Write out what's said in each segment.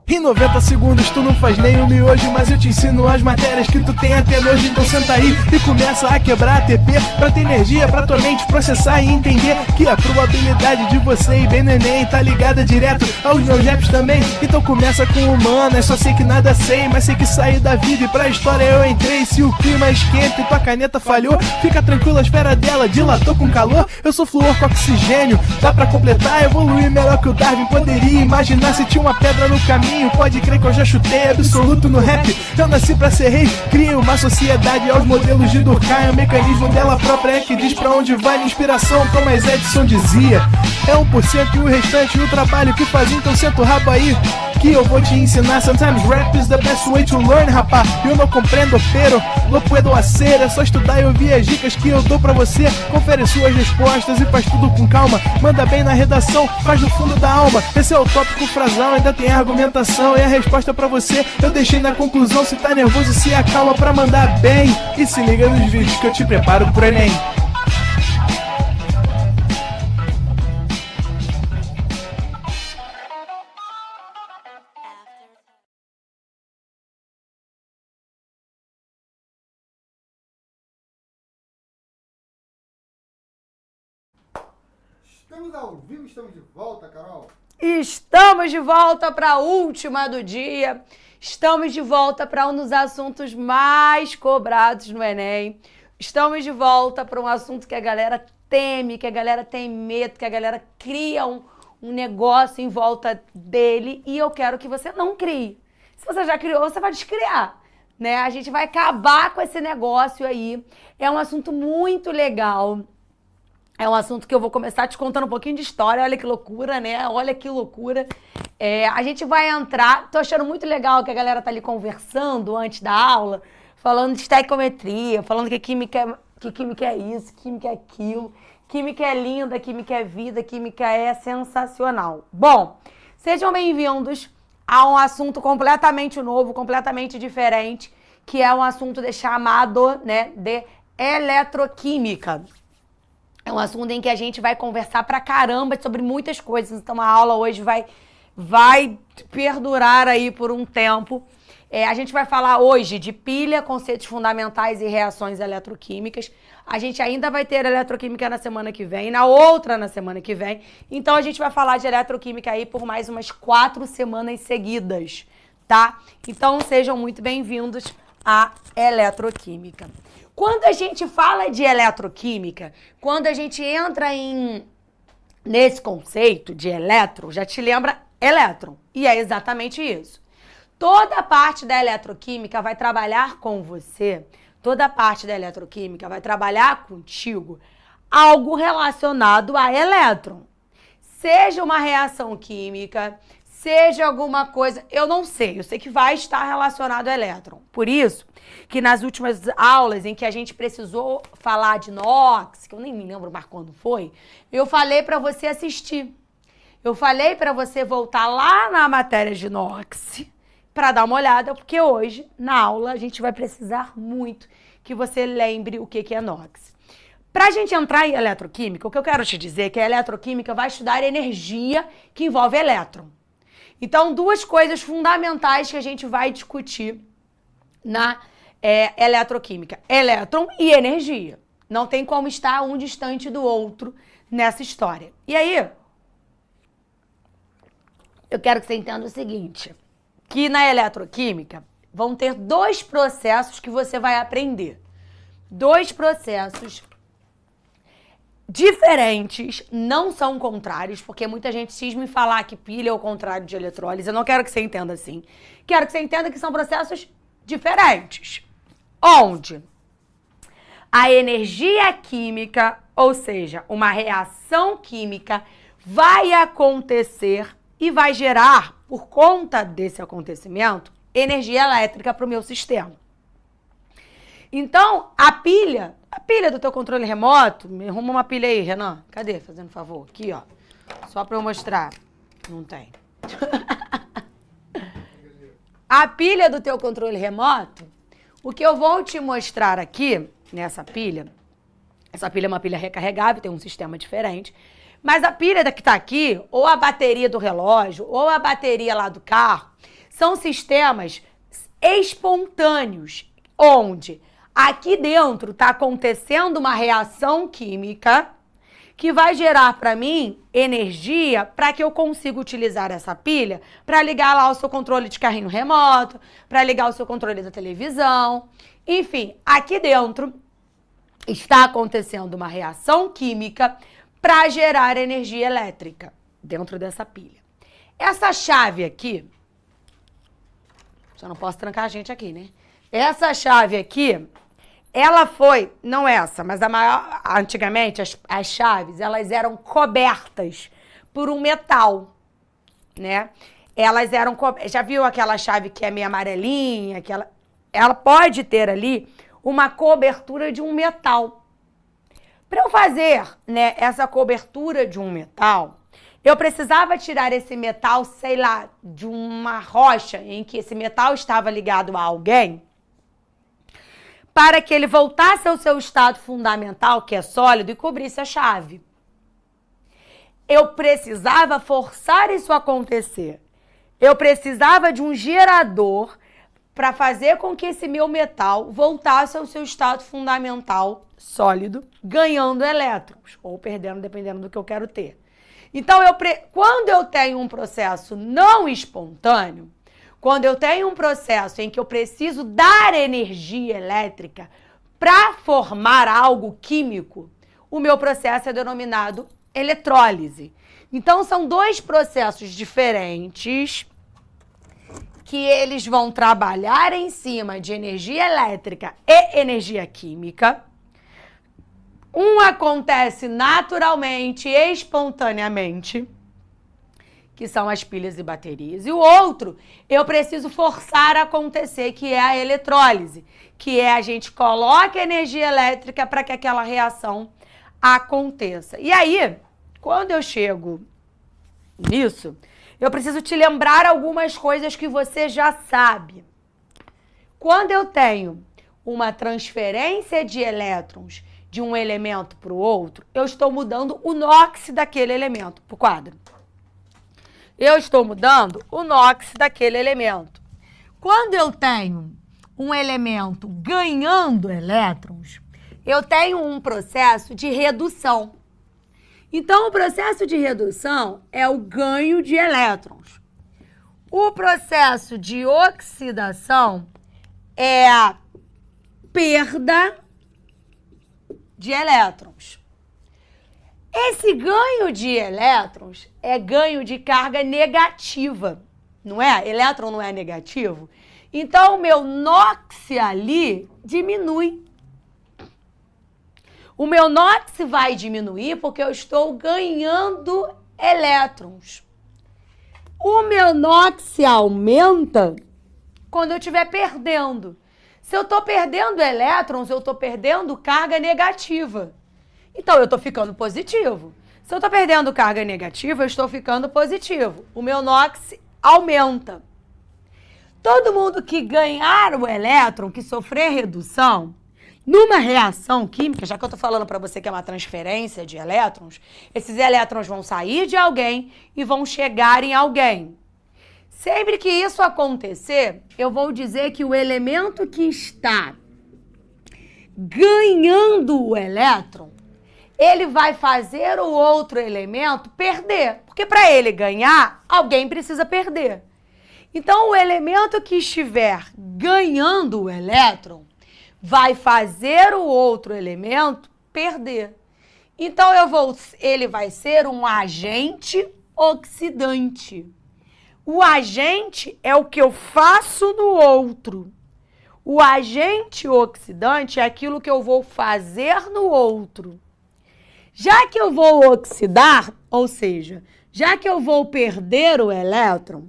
Em 90 segundos tu não faz nem um miojo, mas eu te ensino as matérias que tu tem até nojo. Então senta aí e começa a quebrar a TP pra ter energia pra tua mente processar e entender que a probabilidade de você ir bem no Enem tá ligada direto aos meus raps também. Então começa com humanas, só sei que nada sei, mas sei que saí da vida e pra história eu entrei. Se o clima esquenta e tua caneta falhou, fica tranquilo, a esfera dela dilatou com calor. Eu sou flúor com oxigênio, dá pra completar, evoluir melhor que o Darwin poderia imaginar. Se tinha uma pedra no caminho, pode crer que eu já chutei absoluto no rap. Eu nasci pra ser rei, cria uma sociedade aos modelos de Durkheim. O mecanismo dela própria é que diz pra onde vai minha inspiração. Thomas Edison dizia, é 1% e o restante o trabalho que faz. Então senta o rabo aí que eu vou te ensinar. Sometimes rap is the best way to learn, rapá. Eu não compreendo, pero lo puedo hacer. É só estudar e ouvir as dicas que eu dou pra você. Confere suas respostas e faz tudo com calma. Manda bem na redação, faz do fundo da alma. Esse é o tópico frasal, ainda tem argumentação. E a resposta pra você eu deixei na conclusão. Se tá nervoso, se acalma pra mandar bem. E se liga nos vídeos que eu te preparo pro Enem. Estamos ao vivo, estamos de volta, Carol. Estamos de volta para a última do dia. Estamos de volta para um dos assuntos mais cobrados no Enem. Estamos de volta para um assunto que a galera teme, que a galera tem medo, que a galera cria um negócio em volta dele. E eu quero que você não crie. Se você já criou, você vai descriar, né? A gente vai acabar com esse negócio aí. É um assunto muito legal. É um assunto que eu vou começar te contando um pouquinho de história. Olha que loucura, né? Olha que loucura. A gente vai entrar... Tô achando muito legal que a galera tá ali conversando antes da aula, falando de estequiometria, falando que química é isso, química é aquilo, química é linda, química é vida, química é sensacional. Bom, sejam bem-vindos a um assunto completamente novo, completamente diferente, que é um assunto chamado, né, de eletroquímica. É um assunto em que a gente vai conversar pra caramba sobre muitas coisas. Então a aula hoje vai perdurar aí por um tempo. A gente vai falar hoje de pilha, conceitos fundamentais e reações eletroquímicas. A gente ainda vai ter eletroquímica na semana que vem, na semana que vem. Então a gente vai falar de eletroquímica aí por mais umas 4 semanas seguidas, tá? Então sejam muito bem-vindos à eletroquímica. Quando a gente fala de eletroquímica, quando a gente entra nesse conceito de elétron, já te lembra elétron. E é exatamente isso. Toda a parte da eletroquímica vai trabalhar com você, toda a parte da eletroquímica vai trabalhar contigo algo relacionado a elétron. Seja uma reação química, seja alguma coisa, eu não sei, eu sei que vai estar relacionado a elétron. Por isso que nas últimas aulas em que a gente precisou falar de NOx, que eu nem me lembro mais quando foi, eu falei para você assistir. Eu falei para você voltar lá na matéria de NOx para dar uma olhada, porque hoje, na aula, a gente vai precisar muito que você lembre o que é NOx. Para a gente entrar em eletroquímica, o que eu quero te dizer é que a eletroquímica vai estudar energia que envolve elétron. Então, 2 coisas fundamentais que a gente vai discutir na eletroquímica: elétron e energia. Não tem como estar um distante do outro nessa história. E aí, eu quero que você entenda o seguinte, que na eletroquímica vão ter 2 processos que você vai aprender. 2 processos diferentes, não são contrários, porque muita gente cisma em falar que pilha é o contrário de eletrólise. Eu não quero que você entenda assim. Quero que você entenda que são processos diferentes. Onde a energia química, ou seja, uma reação química, vai acontecer e vai gerar, por conta desse acontecimento, energia elétrica para o meu sistema. Então, a pilha do teu controle remoto, me arruma uma pilha aí, Renan. Cadê? Fazendo favor. Aqui, ó. Só para eu mostrar. Não tem. A pilha do teu controle remoto, o que eu vou te mostrar aqui nessa pilha. Essa pilha é uma pilha recarregável, tem um sistema diferente. Mas a pilha que está aqui, ou a bateria do relógio, ou a bateria lá do carro, são sistemas espontâneos, onde aqui dentro está acontecendo uma reação química que vai gerar para mim energia para que eu consiga utilizar essa pilha para ligar lá o seu controle de carrinho remoto, para ligar o seu controle da televisão. Enfim, aqui dentro está acontecendo uma reação química para gerar energia elétrica dentro dessa pilha. Essa chave aqui, só não posso trancar a gente aqui, né? Essa chave aqui, ela foi, não essa, mas antigamente as chaves, elas eram cobertas por um metal, né? Elas eram, já viu aquela chave que é meio amarelinha, ela pode ter ali uma cobertura de um metal. Para eu fazer, né, essa cobertura de um metal, eu precisava tirar esse metal, sei lá, de uma rocha em que esse metal estava ligado a alguém, para que ele voltasse ao seu estado fundamental, que é sólido, e cobrisse a chave. Eu precisava forçar isso a acontecer. Eu precisava de um gerador para fazer com que esse meu metal voltasse ao seu estado fundamental sólido, ganhando elétrons, ou perdendo, dependendo do que eu quero ter. Então, quando eu tenho um processo não espontâneo, quando eu tenho um processo em que eu preciso dar energia elétrica para formar algo químico, o meu processo é denominado eletrólise. Então, são dois processos diferentes que eles vão trabalhar em cima de energia elétrica e energia química. Um acontece naturalmente, espontaneamente, que são as pilhas e baterias. E o outro, eu preciso forçar a acontecer, que é a eletrólise, que é a gente coloca energia elétrica para que aquela reação aconteça. E aí, quando eu chego nisso, eu preciso te lembrar algumas coisas que você já sabe. Quando eu tenho uma transferência de elétrons de um elemento para o outro, eu estou mudando o NOx daquele elemento para o quadro. Eu estou mudando o NOx daquele elemento. Quando eu tenho um elemento ganhando elétrons, eu tenho um processo de redução. Então, o processo de redução é o ganho de elétrons. O processo de oxidação é a perda de elétrons. Esse ganho de elétrons é ganho de carga negativa, não é? Elétron não é negativo? Então, o meu NOx ali diminui. O meu NOx vai diminuir porque eu estou ganhando elétrons. O meu NOx aumenta quando eu estiver perdendo. Se eu estou perdendo elétrons, eu estou perdendo carga negativa. Então, eu estou ficando positivo. Se eu estou perdendo carga negativa, eu estou ficando positivo. O meu NOx aumenta. Todo mundo que ganhar o elétron, que sofrer redução, numa reação química, já que eu estou falando para você que é uma transferência de elétrons, esses elétrons vão sair de alguém e vão chegar em alguém. Sempre que isso acontecer, eu vou dizer que o elemento que está ganhando o elétron, ele vai fazer o outro elemento perder. Porque para ele ganhar, alguém precisa perder. Então, o elemento que estiver ganhando o elétron vai fazer o outro elemento perder. Então, ele vai ser um agente oxidante. O agente é o que eu faço no outro. O agente oxidante é aquilo que eu vou fazer no outro. Já que eu vou oxidar, ou seja, já que eu vou perder o elétron,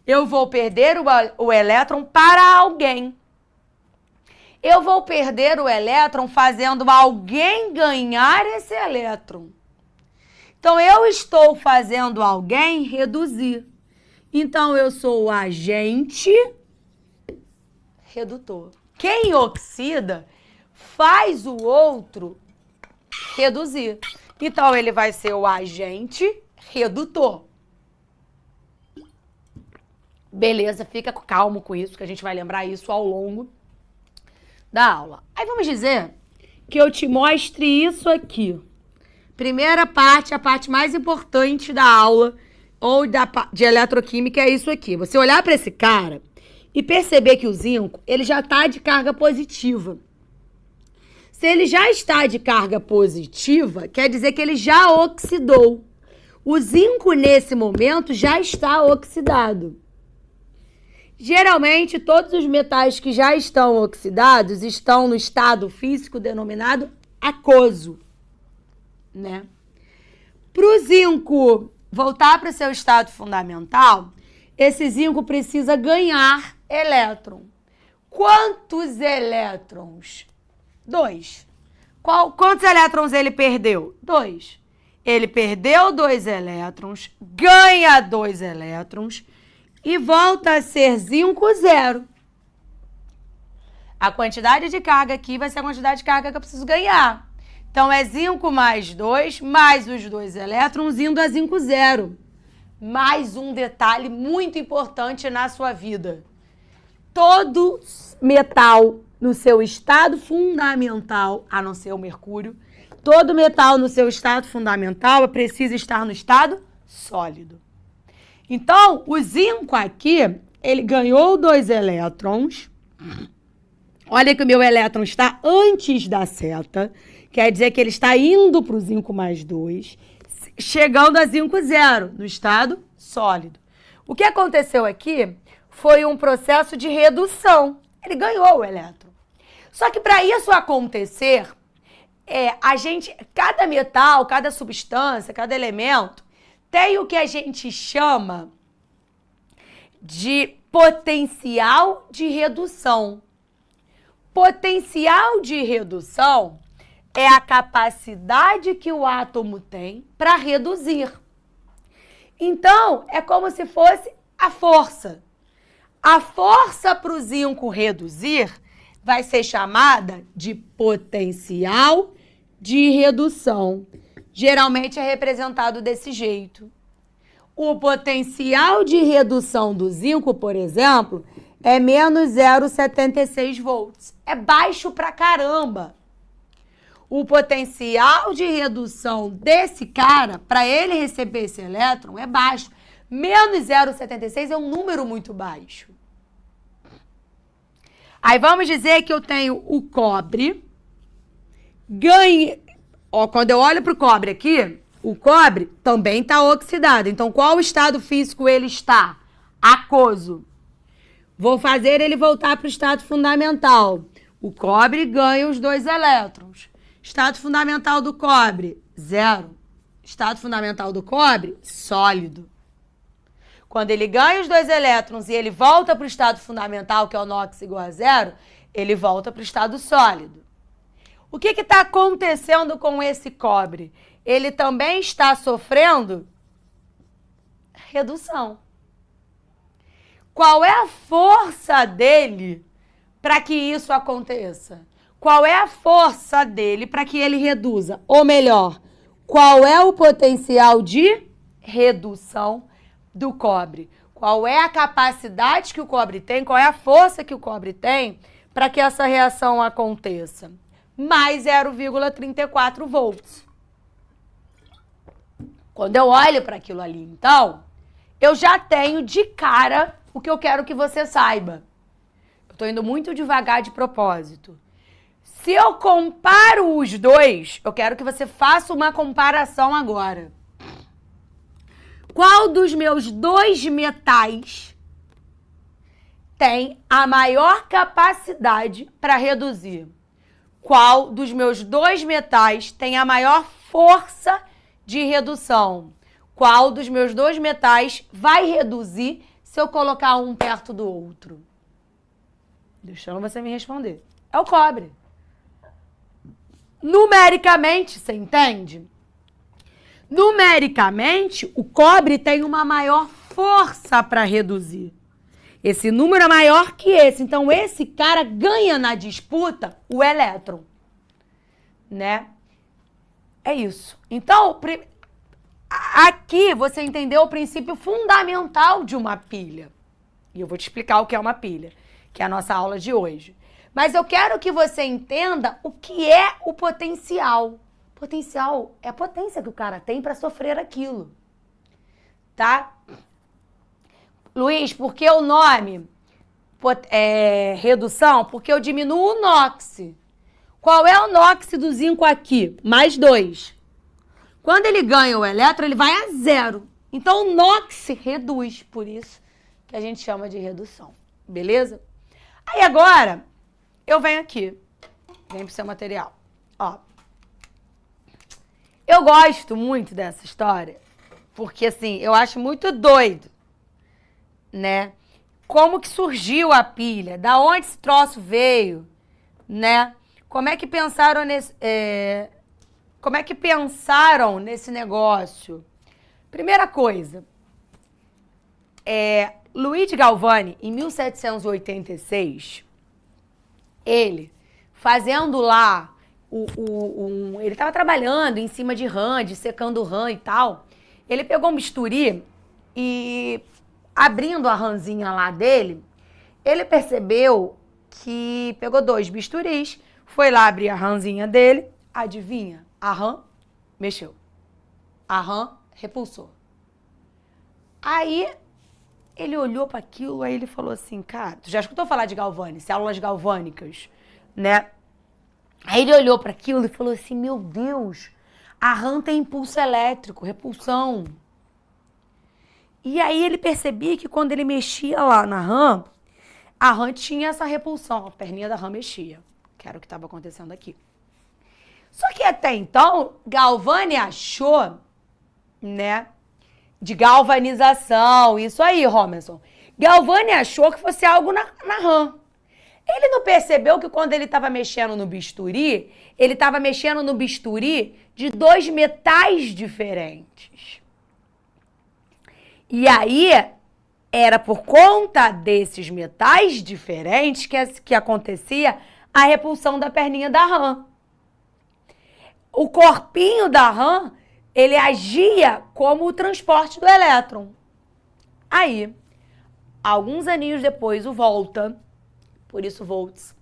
eu vou perder o elétron para alguém. Eu vou perder o elétron fazendo alguém ganhar esse elétron. Então, eu estou fazendo alguém reduzir. Então, eu sou o agente redutor. Quem oxida faz o outro reduzir. Então, ele vai ser o agente redutor. Beleza, fica calmo com isso, que a gente vai lembrar isso ao longo da aula. Aí vamos dizer que eu te mostre isso aqui. Primeira parte, a parte mais importante da aula ou de eletroquímica é isso aqui. Você olhar para esse cara e perceber que o zinco, ele já está de carga positiva. Se ele já está de carga positiva, quer dizer que ele já oxidou. O zinco, nesse momento, já está oxidado. Geralmente, todos os metais que já estão oxidados estão no estado físico denominado aquoso, né? Para o zinco voltar para o seu estado fundamental, esse zinco precisa ganhar elétron. Quantos elétrons? 2. Quantos elétrons ele perdeu? 2. Ele perdeu 2 elétrons, ganha 2 elétrons e volta a ser zinco 0. A quantidade de carga aqui vai ser a quantidade de carga que eu preciso ganhar. Então, é zinco mais 2, mais os 2 elétrons, indo a zinco 0. Mais um detalhe muito importante na sua vida. Todo metal no seu estado fundamental, a não ser o mercúrio, todo metal no seu estado fundamental precisa estar no estado sólido. Então, o zinco aqui, ele ganhou 2 elétrons. Olha que o meu elétron está antes da seta. Quer dizer que ele está indo para o zinco mais 2, chegando a zinco 0, no estado sólido. O que aconteceu aqui foi um processo de redução. Ele ganhou o elétron. Só que para isso acontecer, cada metal, cada substância, cada elemento, tem o que a gente chama de potencial de redução. Potencial de redução é a capacidade que o átomo tem para reduzir. Então, é como se fosse a força. A força para o zinco reduzir vai ser chamada de potencial de redução. Geralmente é representado desse jeito. O potencial de redução do zinco, por exemplo, é menos 0,76 volts. É baixo pra caramba. O potencial de redução desse cara, para ele receber esse elétron, é baixo. Menos 0,76 é um número muito baixo. Aí vamos dizer que eu tenho o cobre. Quando eu olho para o cobre aqui, o cobre também está oxidado. Então, qual estado físico ele está? Aquoso. Vou fazer ele voltar para o estado fundamental. O cobre ganha os 2 elétrons. Estado fundamental do cobre, 0. Estado fundamental do cobre, sólido. Quando ele ganha os 2 elétrons e ele volta para o estado fundamental, que é o NOx igual a 0, ele volta para o estado sólido. O que está acontecendo com esse cobre? Ele também está sofrendo redução. Qual é a força dele para que isso aconteça? Qual é a força dele para que ele reduza? Ou melhor, qual é o potencial de redução do cobre? Qual é a capacidade que o cobre tem? Qual é a força que o cobre tem para que essa reação aconteça? Mais 0,34 volts. Quando eu olho para aquilo ali, então, eu já tenho de cara o que eu quero que você saiba. Eu estou indo muito devagar de propósito. Se eu comparo os dois, eu quero que você faça uma comparação agora. Qual dos meus 2 metais tem a maior capacidade para reduzir? Qual dos meus 2 metais tem a maior força de redução? Qual dos meus 2 metais vai reduzir se eu colocar um perto do outro? Deixando você me responder. É o cobre. Numericamente, você entende? Numericamente, o cobre tem uma maior força para reduzir. Esse número é maior que esse. Então, esse cara ganha na disputa o elétron. né? É isso. Então, aqui você entendeu o princípio fundamental de uma pilha. E eu vou te explicar o que é uma pilha, que é a nossa aula de hoje. Mas eu quero que você entenda o que é o potencial. Potencial é a potência que o cara tem para sofrer aquilo. Tá? Luiz, por que o nome redução? Porque eu diminuo o NOx. Qual é o NOx do zinco aqui? Mais 2. Quando ele ganha o elétron, ele vai a 0. Então o NOx reduz, por isso que a gente chama de redução. Beleza? Aí agora, eu venho aqui. Vem pro seu material. Ó. Eu gosto muito dessa história, porque assim, eu acho muito doido, né? Como que surgiu a pilha? Da onde esse troço veio, né? Como é que pensaram nesse negócio? Primeira coisa, Luigi Galvani, em 1786, ele fazendo lá ele estava trabalhando em cima de rã, secando rã e tal. Ele pegou um bisturi e, abrindo a rãzinha lá dele, ele percebeu que pegou 2 bisturis, foi lá abrir a rãzinha dele, adivinha? A rã mexeu. A rã repulsou. Aí ele olhou para aquilo, aí ele falou assim, cara, tu já escutou falar de Galvani, células galvânicas, né? Aí ele olhou para aquilo e falou assim, meu Deus, a rã tem impulso elétrico, repulsão. E aí ele percebia que quando ele mexia lá na rã, a rã tinha essa repulsão, a perninha da rã mexia, que era o que estava acontecendo aqui. Só que até então, Galvani achou, né, de galvanização, isso aí, Romerson. Galvani achou que fosse algo na rã. Ele não percebeu que quando ele estava mexendo no bisturi, ele estava mexendo no bisturi de 2 metais diferentes. E aí, era por conta desses metais diferentes que acontecia a repulsão da perninha da rã. O corpinho da rã, ele agia como o transporte do elétron. Aí, alguns aninhos depois, o Volta, por isso Volts,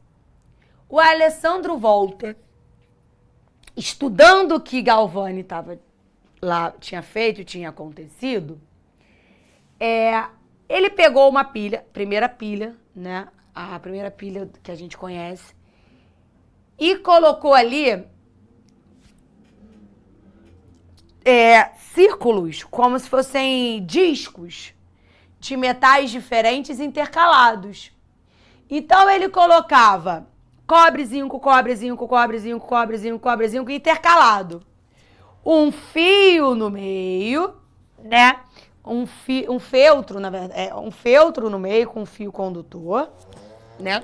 o Alessandro Volta, estudando o que Galvani estava lá, tinha feito, tinha acontecido, ele pegou uma pilha, primeira pilha, né? A primeira pilha que a gente conhece, e colocou ali círculos, como se fossem discos de metais diferentes intercalados. Então ele colocava cobre, zinco, cobre, zinco, cobre, zinco, cobre, zinco, cobre, zinco, intercalado. Um fio no meio, né? Um feltro, na verdade, um feltro no meio com um fio condutor, né?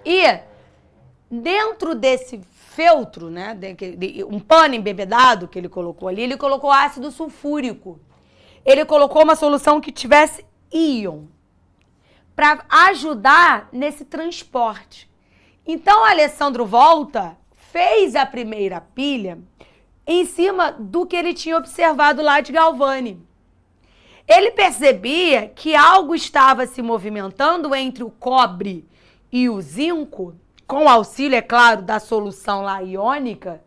E dentro desse feltro, né, um pano embebedado que ele colocou ali, ele colocou ácido sulfúrico. Ele colocou uma solução que tivesse íon para ajudar nesse transporte. Então, Alessandro Volta fez a primeira pilha em cima do que ele tinha observado lá de Galvani. Ele percebia que algo estava se movimentando entre o cobre e o zinco, com auxílio, é claro, da solução lá iônica,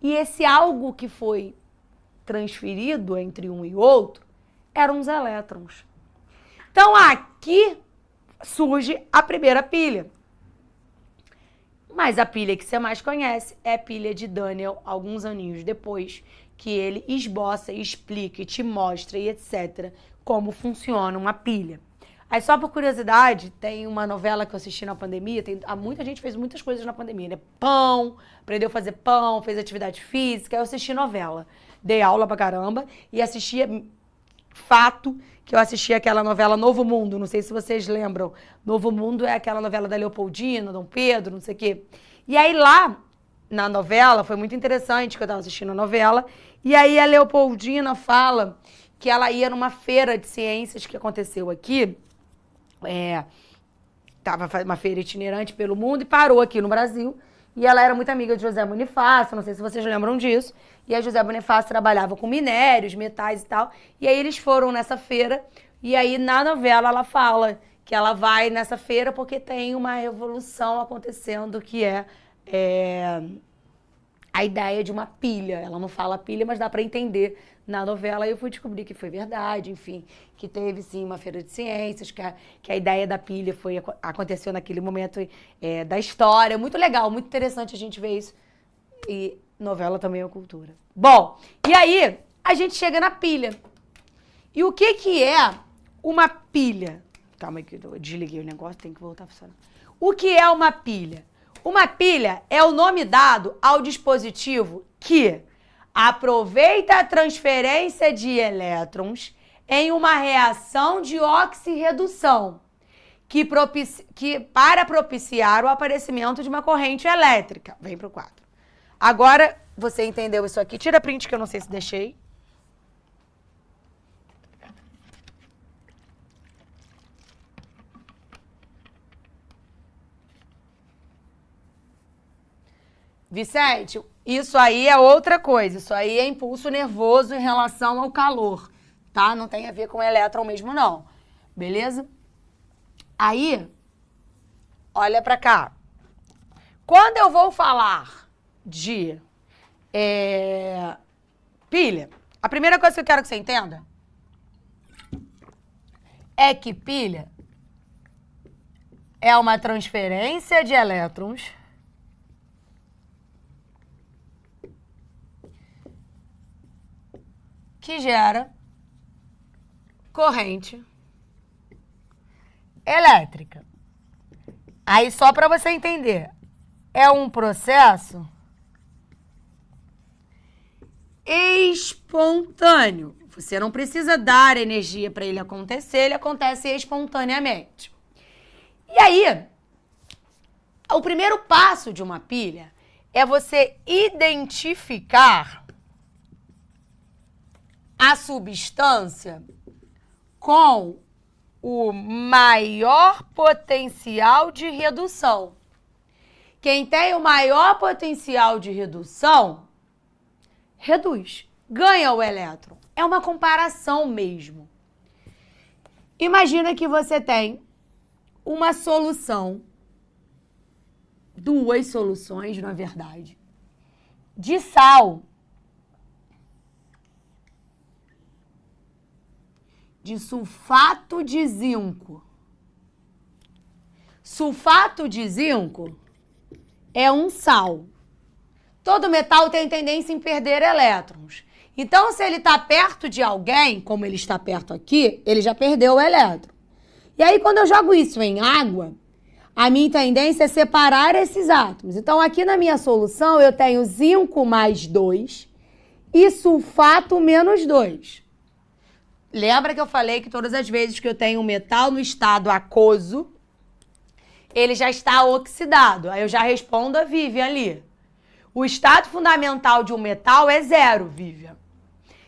e esse algo que foi transferido entre um e outro eram os elétrons. Então, aqui surge a primeira pilha. Mas a pilha que você mais conhece é a pilha de Daniel, alguns aninhos depois, que ele esboça, explica e te mostra e etc. como funciona uma pilha. Aí, só por curiosidade, tem uma novela que eu assisti na pandemia, muita gente fez muitas coisas na pandemia, né? Pão, aprendeu a fazer pão, fez atividade física, eu assisti novela. Dei aula pra caramba e assistia, fato, que eu assisti aquela novela Novo Mundo, não sei se vocês lembram. Novo Mundo é aquela novela da Leopoldina, Dom Pedro, não sei o quê. E aí lá, na novela, foi muito interessante que eu estava assistindo a novela, e aí a Leopoldina fala que ela ia numa feira de ciências que aconteceu aqui, tava uma feira itinerante pelo mundo e parou aqui no Brasil, E ela era muito amiga de José Bonifácio, não sei se vocês lembram disso. E a José Bonifácio trabalhava com minérios, metais e tal. E aí eles foram nessa feira. E aí na novela ela fala que ela vai nessa feira porque tem uma revolução acontecendo que é a ideia de uma pilha. Ela não fala pilha, mas dá para entender na novela. E eu fui descobrir que foi verdade, enfim, que teve sim uma feira de ciências, que a ideia da pilha aconteceu naquele momento da história. Muito legal, muito interessante a gente ver isso. E novela também é cultura. Bom, e aí a gente chega na pilha. E o que é uma pilha? Calma aí que eu desliguei o negócio, tem que voltar a funcionar. O que é uma pilha? Uma pilha é o nome dado ao dispositivo que aproveita a transferência de elétrons em uma reação de oxirredução, para propiciar o aparecimento de uma corrente elétrica. Vem para o quadro. Agora, você entendeu isso aqui? Tira print que eu não sei se deixei. Vicente, isso aí é outra coisa. Isso aí é impulso nervoso em relação ao calor, tá? Não tem a ver com elétron mesmo, não. Beleza? Aí, olha pra cá. Quando eu vou falar de pilha, a primeira coisa que eu quero que você entenda é que pilha é uma transferência de elétrons que gera corrente elétrica. Aí, só para você entender, é um processo espontâneo. Você não precisa dar energia para ele acontecer, ele acontece espontaneamente. E aí, o primeiro passo de uma pilha é você identificar a substância com o maior potencial de redução. Quem tem o maior potencial de redução, reduz, ganha o elétron. É uma comparação mesmo. Imagina que você tem uma solução, duas soluções, na verdade, de sal, de sulfato de zinco. Sulfato de zinco é um sal. Todo metal tem tendência em perder elétrons. Então, se ele está perto de alguém, como ele está perto aqui, ele já perdeu o elétron. E aí, quando eu jogo isso em água, a minha tendência é separar esses átomos. Então, aqui na minha solução, eu tenho zinco mais 2 e sulfato menos 2. Lembra que eu falei que todas as vezes que eu tenho um metal no estado aquoso, ele já está oxidado. Aí eu já respondo a Vivian ali. O estado fundamental de um metal é 0, Vivian.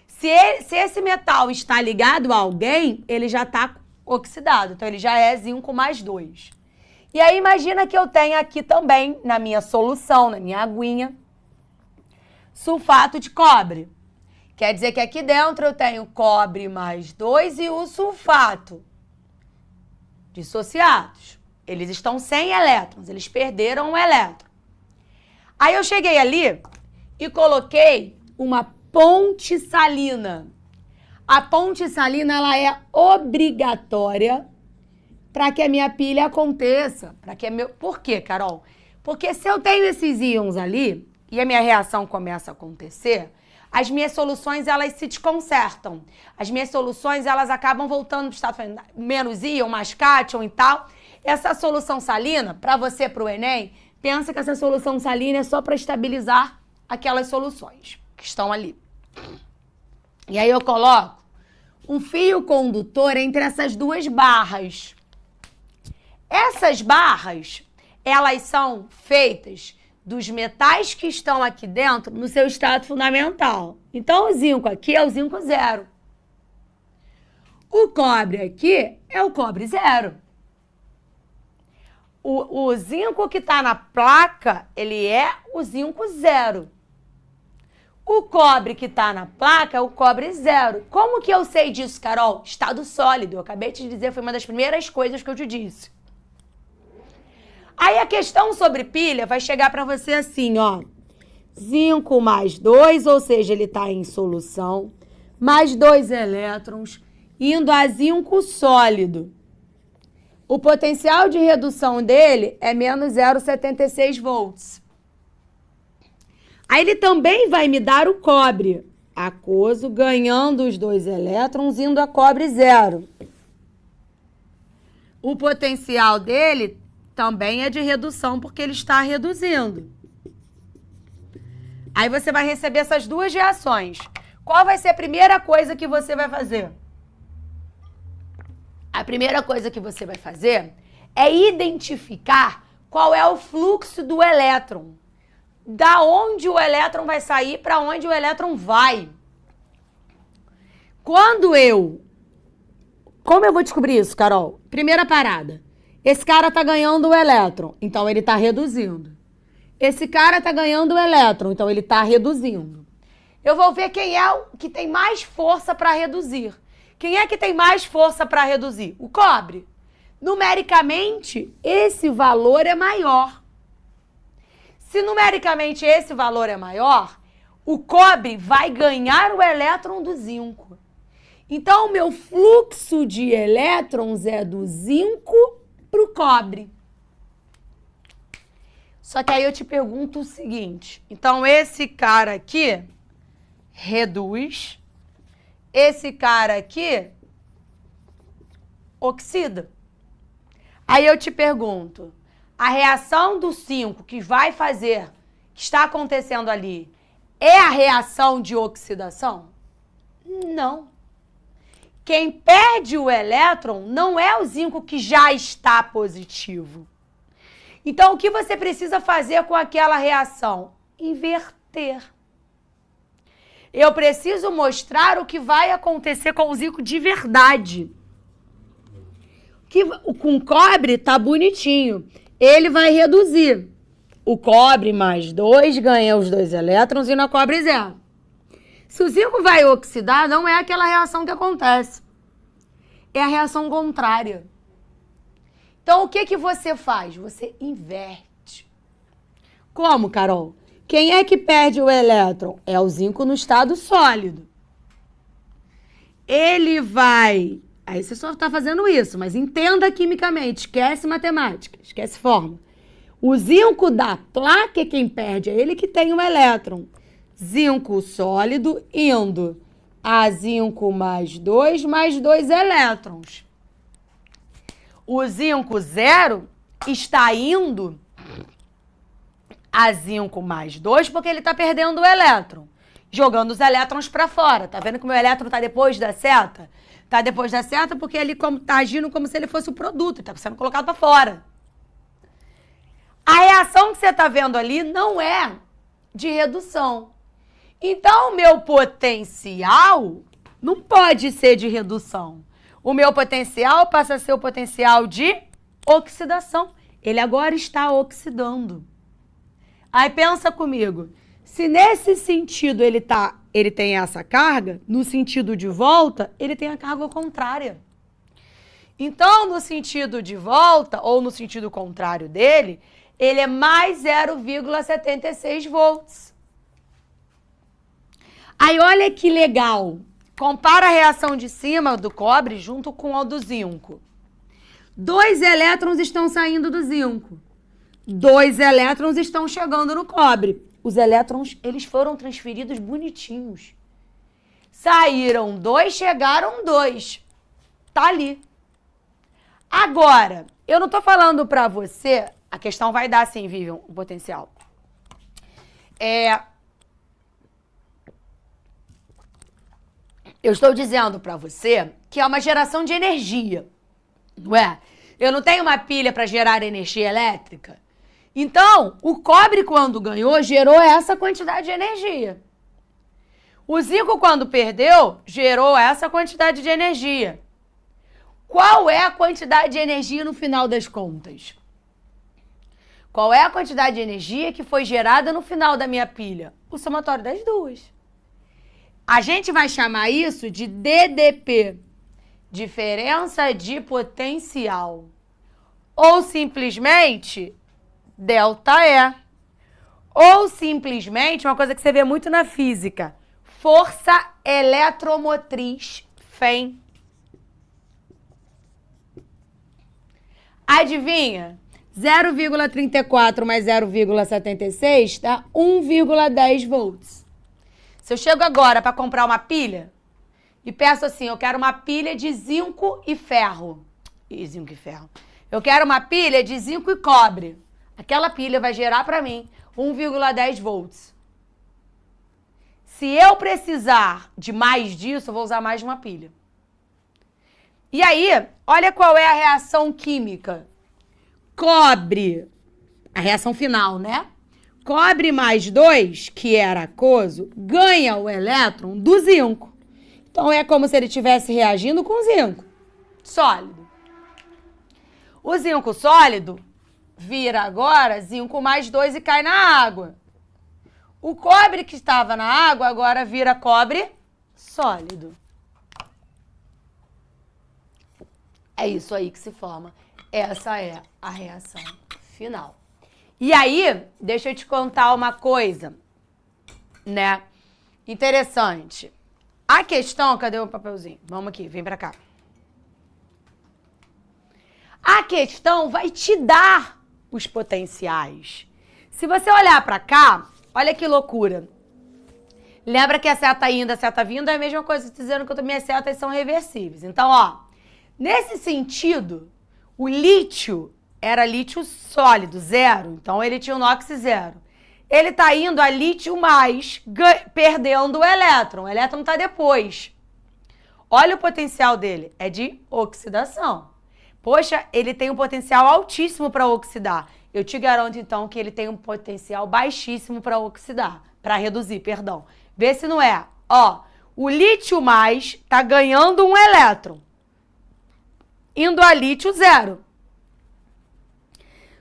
Se esse metal está ligado a alguém, ele já está oxidado. Então, ele já é zinco mais 2. E aí, imagina que eu tenho aqui também, na minha solução, na minha aguinha, sulfato de cobre. Quer dizer que aqui dentro eu tenho cobre mais 2 e o sulfato. Dissociados. Eles estão sem elétrons, eles perderam um elétron. Aí eu cheguei ali e coloquei uma ponte salina. A ponte salina, ela é obrigatória para que a minha pilha aconteça. Por quê, Carol? Porque se eu tenho esses íons ali e a minha reação começa a acontecer, as minhas soluções, elas se desconcertam. As minhas soluções, elas acabam voltando para o estado menos íon, mais cátion e tal. Essa solução salina, para você, para o Enem, pensa que essa solução salina é só para estabilizar aquelas soluções que estão ali. E aí eu coloco um fio condutor entre essas duas barras. Essas barras, elas são feitas dos metais que estão aqui dentro no seu estado fundamental. Então, o zinco aqui é o zinco 0. O cobre aqui é o cobre 0. o zinco que está na placa, ele é o zinco 0. O cobre que está na placa é o cobre 0. Como que eu sei disso, Carol? Estado sólido. Eu acabei de dizer, foi uma das primeiras coisas que eu te disse. Aí a questão sobre pilha vai chegar para você assim, ó. Zinco mais 2, ou seja, ele está em solução, mais 2 elétrons, indo a zinco sólido. O potencial de redução dele é menos 0,76 volts. Aí ele também vai me dar o cobre aquoso, ganhando os 2 elétrons, indo a cobre 0. O potencial dele também é de redução, porque ele está reduzindo. Aí você vai receber essas duas reações. Qual vai ser a primeira coisa que você vai fazer? A primeira coisa que você vai fazer é identificar qual é o fluxo do elétron. Da onde o elétron vai sair para onde o elétron vai. Como eu vou descobrir isso, Carol? Primeira parada. Esse cara tá ganhando o elétron, então ele tá reduzindo. Esse cara tá ganhando o elétron, então ele tá reduzindo. Eu vou ver quem é o que tem mais força para reduzir. Quem é que tem mais força para reduzir? O cobre. Numericamente, esse valor é maior. Se numericamente esse valor é maior, o cobre vai ganhar o elétron do zinco. Então, o meu fluxo de elétrons é do zinco para o cobre. Só que aí eu te pergunto o seguinte. Então, esse cara aqui reduz, esse cara aqui oxida. Aí eu te pergunto, a reação do 5 que vai fazer, que está acontecendo ali, é a reação de oxidação? Não. Quem perde o elétron não é o zinco que já está positivo. Então, o que você precisa fazer com aquela reação? Inverter. Eu preciso mostrar o que vai acontecer com o zinco de verdade. Com cobre tá bonitinho. Ele vai reduzir. O cobre mais 2 ganha os 2 elétrons e na cobre 0. Se o zinco vai oxidar, não é aquela reação que acontece. É a reação contrária. Então, o que você faz? Você inverte. Como, Carol? Quem é que perde o elétron? É o zinco no estado sólido. Ele vai... Aí você só está fazendo isso, mas entenda quimicamente. Esquece matemática, esquece forma. O zinco da placa é quem perde, é ele que tem o elétron. Zinco sólido indo a zinco mais 2 elétrons. O zinco 0 está indo a zinco mais 2 porque ele está perdendo o elétron. Jogando os elétrons para fora. Tá vendo que o meu elétron está depois da seta? Tá depois da seta porque ele tá agindo como se ele fosse o produto. Está sendo colocado para fora. A reação que você está vendo ali não é de redução. Então, o meu potencial não pode ser de redução. O meu potencial passa a ser o potencial de oxidação. Ele agora está oxidando. Aí pensa comigo. Se nesse sentido ele tem essa carga, no sentido de volta, ele tem a carga contrária. Então, no sentido de volta, ou no sentido contrário dele, ele é mais 0,76 volts. Aí, olha que legal. Compara a reação de cima do cobre junto com a do zinco. 2 elétrons estão saindo do zinco. 2 elétrons estão chegando no cobre. Os elétrons, eles foram transferidos bonitinhos. Saíram 2, chegaram 2. Tá ali. Agora, eu não tô falando pra você... A questão vai dar, sim, Vivian, o potencial. Eu estou dizendo pra você que é uma geração de energia, não é? Eu não tenho uma pilha para gerar energia elétrica. Então, o cobre, quando ganhou, gerou essa quantidade de energia. O zinco, quando perdeu, gerou essa quantidade de energia. Qual é a quantidade de energia no final das contas? Qual é a quantidade de energia que foi gerada no final da minha pilha? O somatório das duas. A gente vai chamar isso de DDP, diferença de potencial. Ou simplesmente ΔE. Ou simplesmente, uma coisa que você vê muito na física, força eletromotriz FEM. Adivinha? 0,34 mais 0,76 dá 1,10 volts. Se eu chego agora para comprar uma pilha e peço assim, eu quero uma pilha de zinco e ferro. Zinco e ferro. Eu quero uma pilha de zinco e cobre. Aquela pilha vai gerar para mim 1,10 volts. Se eu precisar de mais disso, eu vou usar mais de uma pilha. E aí, olha qual é a reação química. Cobre, a reação final, né? Cobre mais 2, que era aquoso, ganha o elétron do zinco. Então, é como se ele estivesse reagindo com zinco sólido. O zinco sólido vira agora zinco mais 2 e cai na água. O cobre que estava na água agora vira cobre sólido. É isso aí que se forma. Essa é a reação final. E aí, deixa eu te contar uma coisa, né? Interessante. A questão... Cadê o papelzinho? Vamos aqui, vem pra cá. A questão vai te dar os potenciais. Se você olhar pra cá, olha que loucura. Lembra que a seta indo, a seta vindo é a mesma coisa, dizendo que minhas setas são reversíveis. Então, ó, nesse sentido, o lítio era lítio sólido, 0. Então, ele tinha um NOx 0. Ele tá indo a lítio mais, perdendo o elétron. O elétron tá depois. Olha o potencial dele. É de oxidação. Poxa, ele tem um potencial altíssimo para oxidar. Eu te garanto, então, que ele tem um potencial baixíssimo para oxidar. Para reduzir, perdão. Vê se não é. Ó, o lítio mais tá ganhando um elétron. Indo a lítio 0.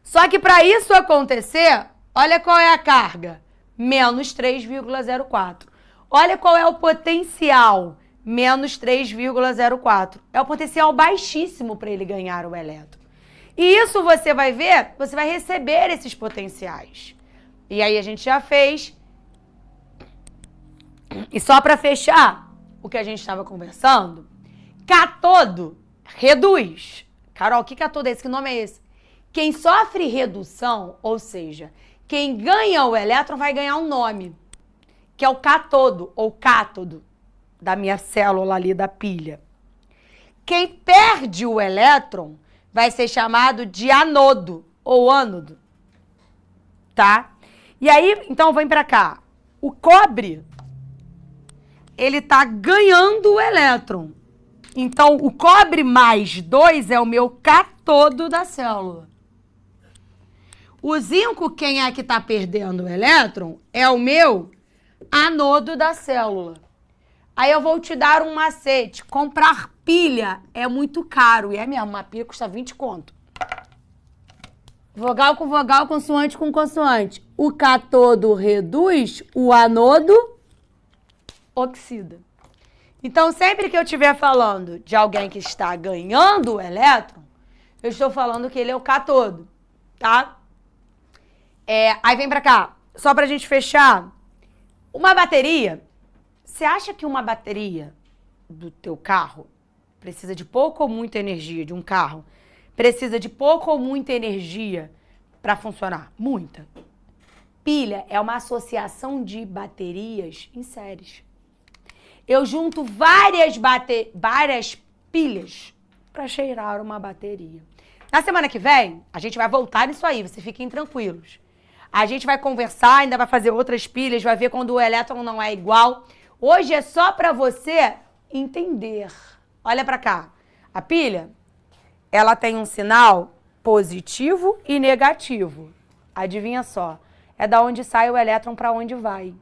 Só que para isso acontecer, olha qual é a carga. Menos 3,04. Olha qual é o potencial. Menos 3,04. É o potencial baixíssimo para ele ganhar o elétron. E isso você vai ver, você vai receber esses potenciais. E aí a gente já fez. E só para fechar o que a gente estava conversando, cátodo reduz. Carol, que cátodo é esse? Que nome é esse? Quem sofre redução, ou seja, quem ganha o elétron vai ganhar um nome, que é o cátodo ou cátodo da minha célula ali da pilha. Quem perde o elétron vai ser chamado de anodo ou ânodo, tá? E aí, então, vem pra cá. O cobre, ele tá ganhando o elétron. Então, o cobre mais 2 é o meu cátodo da célula. O zinco, quem é que tá perdendo o elétron, é o meu anodo da célula. Aí eu vou te dar um macete. Comprar pilha é muito caro. E é mesmo, uma pilha custa 20 conto. Vogal com vogal, consoante com consoante. O cátodo reduz, o anodo oxida. Então, sempre que eu estiver falando de alguém que está ganhando o elétron, eu estou falando que ele é o cátodo, tá? Aí vem pra cá. Só pra gente fechar. Uma bateria... Você acha que uma bateria do teu carro precisa de pouca ou muita energia, de um carro? Precisa de pouca ou muita energia para funcionar? Muita. Pilha é uma associação de baterias em séries. Eu junto várias pilhas para cheirar uma bateria. Na semana que vem, a gente vai voltar nisso aí, vocês fiquem tranquilos. A gente vai conversar, ainda vai fazer outras pilhas, vai ver quando o elétron não é igual. Hoje é só para você entender. Olha para cá. A pilha, ela tem um sinal positivo e negativo. Adivinha só. É da onde sai o elétron para onde vai.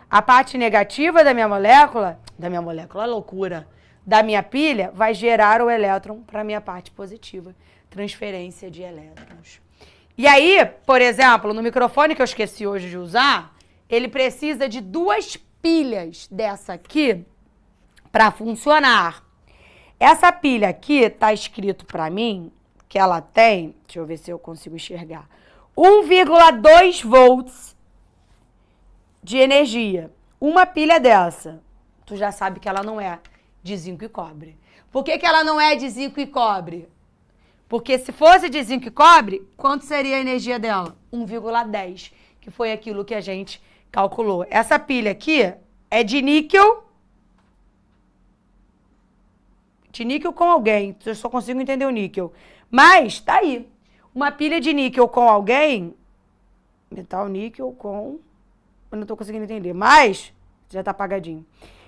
A parte negativa da minha molécula, loucura, da minha pilha, vai gerar o elétron para a minha parte positiva. Transferência de elétrons. E aí, por exemplo, no microfone que eu esqueci hoje de usar, ele precisa de 2 pilhas dessa aqui para funcionar. Essa pilha aqui tá escrito para mim que ela tem, deixa eu ver se eu consigo enxergar, 1,2 volts de energia. Uma pilha dessa, tu já sabe que ela não é de zinco e cobre. Por que que ela não é de zinco e cobre? Porque se fosse de zinco e cobre, quanto seria a energia dela? 1,10, que foi aquilo que a gente calculou. Essa pilha aqui é de níquel com alguém. Eu só consigo entender o níquel. Mas, tá aí. Uma pilha de níquel com alguém, metal níquel com... Eu não tô conseguindo entender, mas já tá apagadinho.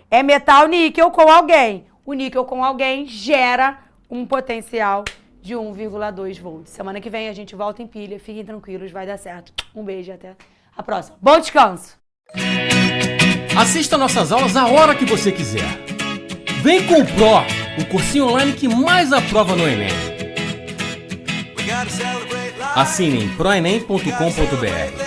É metal níquel com alguém. O níquel com alguém gera um potencial de 1,2 volts. Semana que vem a gente volta em pilha. Fiquem tranquilos, vai dar certo. Um beijo e até a próxima. Bom descanso! Assista nossas aulas a hora que você quiser. Vem com o Pro, o cursinho online que mais aprova no Enem. Assine em proenem.com.br.